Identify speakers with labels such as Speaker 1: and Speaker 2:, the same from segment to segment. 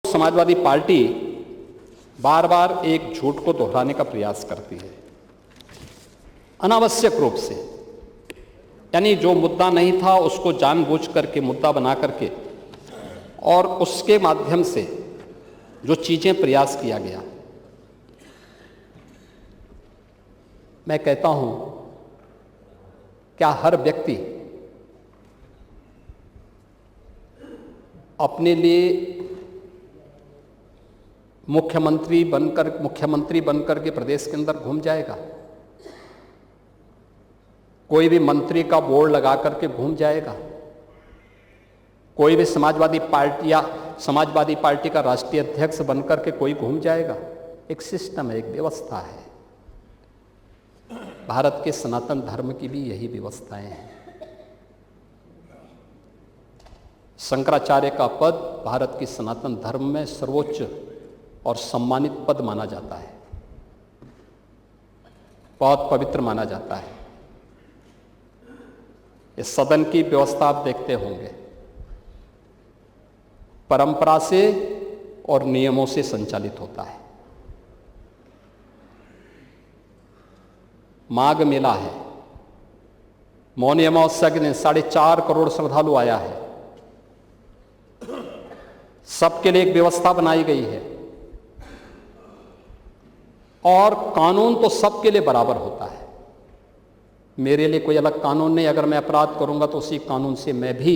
Speaker 1: Samajwadi party बार बार एक झूठ को दोहराने का प्रयास करती है अनावश्यक रूप से। यानी जो मुद्दा नहीं था उसको जानबूझ करके मुद्दा बना करके और उसके माध्यम से जो चीजें प्रयास किया गया। मैं कहता हूं, क्या हर व्यक्ति अपने लिए मुख्यमंत्री बनकर के प्रदेश के अंदर घूम जाएगा? कोई भी मंत्री का बोर्ड लगा करके घूम जाएगा? कोई भी समाजवादी पार्टी का राष्ट्रीय अध्यक्ष बनकर के कोई घूम जाएगा? एक सिस्टम है, एक व्यवस्था है। भारत के सनातन धर्म की भी यही व्यवस्थाएं हैं। शंकराचार्य का पद भारत की सनातन धर्म में सर्वोच्च और सम्मानित पद माना जाता है, बहुत पवित्र माना जाता है। इस सदन की व्यवस्था आप देखते होंगे, परंपरा से और नियमों से संचालित होता है। माघ मेला है, मौनी अमावस्या के दिन 4.5 करोड़ श्रद्धालु आया है। सबके लिए एक व्यवस्था बनाई गई है और कानून तो सबके लिए बराबर होता है। मेरे लिए कोई अलग कानून नहीं। अगर मैं अपराध करूंगा तो उसी कानून से मैं भी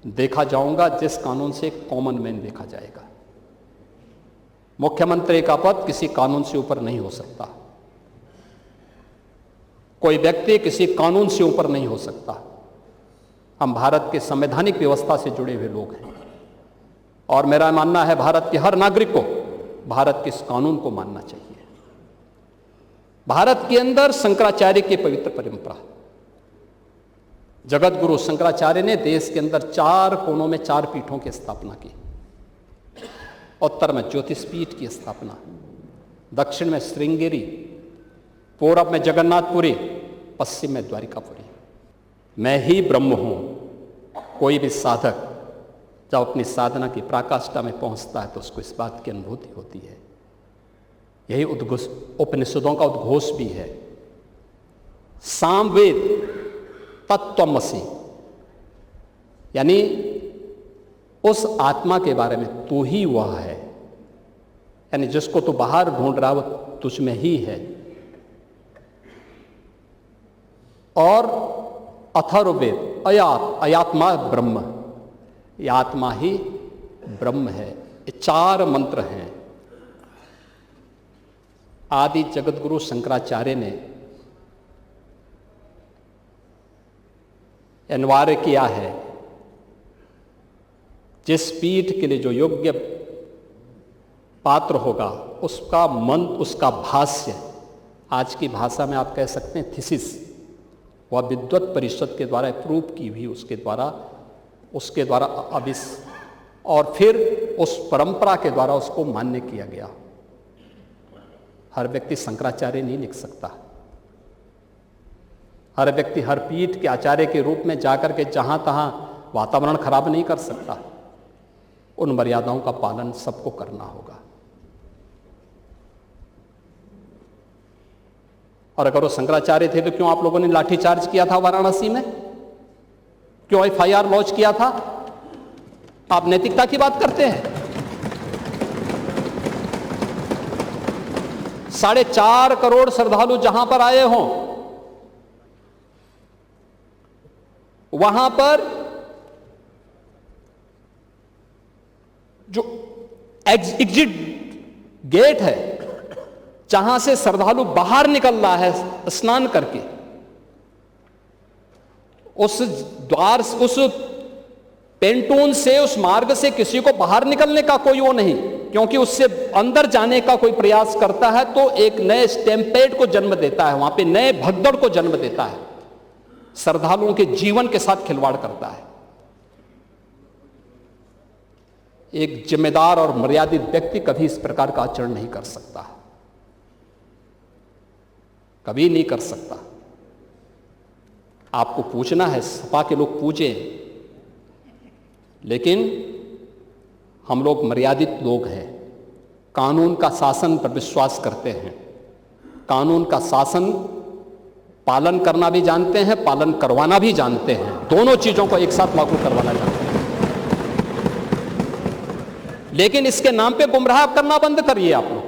Speaker 1: देखा जाऊंगा, जिस कानून से कॉमन मैन देखा जाएगा। मुख्यमंत्री का पद किसी कानून से ऊपर नहीं हो सकता। कोई व्यक्ति किसी कानून से ऊपर नहीं हो सकता। हम भारत के संवैधानिक व्यवस्था से जुड़े हुए लोग हैं और मेरा मानना है भारत के हर नागरिक को भारत के इस कानून को मानना चाहिए। भारत के अंदर शंकराचार्य की पवित्र परंपरा, जगत गुरु शंकराचार्य ने देश के अंदर 4 कोनों में 4 पीठों की स्थापना की। उत्तर में ज्योतिष पीठ की स्थापना, दक्षिण में श्रृंगेरी, पूरब में जगन्नाथपुरी, पश्चिम में द्वारिकापुरी। मैं ही ब्रह्म हूं। कोई भी साधक जब अपनी साधना की पराकाष्ठा में पहुंचता है तो उसको इस बात की अनुभूति होती है। यही उपनिषदों का उद्घोष भी है। सामवेद तत्त्वमसि, यानी उस आत्मा के बारे में तू ही वह है। यानी जिसको तू बाहर ढूंढ रहा है वो तुझ में ही है। और अथर्ववेद अयात्मा ब्रह्म, ये आत्मा ही ब्रह्म है। ये 4 मंत्र हैं। आदि जगत गुरु शंकराचार्य ने अनिवार्य किया है, जिस पीठ के लिए जो योग्य पात्र होगा उसका मंत्र, उसका भाष्य, आज की भाषा में आप कह सकते हैं थीसिस, वह विद्वत परिषद के द्वारा अप्रूव की हुई, उसके द्वारा और फिर उस परंपरा के द्वारा उसको मान्य किया गया। हर व्यक्ति शंकराचार्य नहीं लिख सकता। हर व्यक्ति हर पीठ के आचार्य के रूप में जाकर के जहां तहां वातावरण खराब नहीं कर सकता। उन मर्यादाओं का पालन सबको करना होगा। और अगर वो शंकराचार्य थे तो क्यों आप लोगों ने लाठीचार्ज किया था वाराणसी में? क्यों FIR लॉन्च किया था? आप नैतिकता की बात करते हैं। 4.5 करोड़ श्रद्धालु जहां पर आए हों, वहां पर जो एग्जिट गेट है, जहां से श्रद्धालु बाहर निकल रहा है स्नान करके, उस द्वार, उस पेंटून से, उस मार्ग से किसी को बाहर निकलने का कोई वो नहीं, क्योंकि उससे अंदर जाने का कोई प्रयास करता है तो एक नए स्टैम्पेड को जन्म देता है, वहां पे नए भगदड़ को जन्म देता है, श्रद्धालुओं के जीवन के साथ खिलवाड़ करता है। एक जिम्मेदार और मर्यादित व्यक्ति कभी इस प्रकार का आचरण नहीं कर सकता, कभी नहीं कर सकता। आपको पूछना है, सपा के लोग पूछें, लेकिन हम लोग मर्यादित लोग हैं, कानून का शासन पर विश्वास करते हैं, कानून का शासन पालन करना भी जानते हैं, पालन करवाना भी जानते हैं, दोनों चीजों को एक साथ लागू करवाना जानते हैं। लेकिन इसके नाम पे गुमराह करना बंद करिए आप लोग।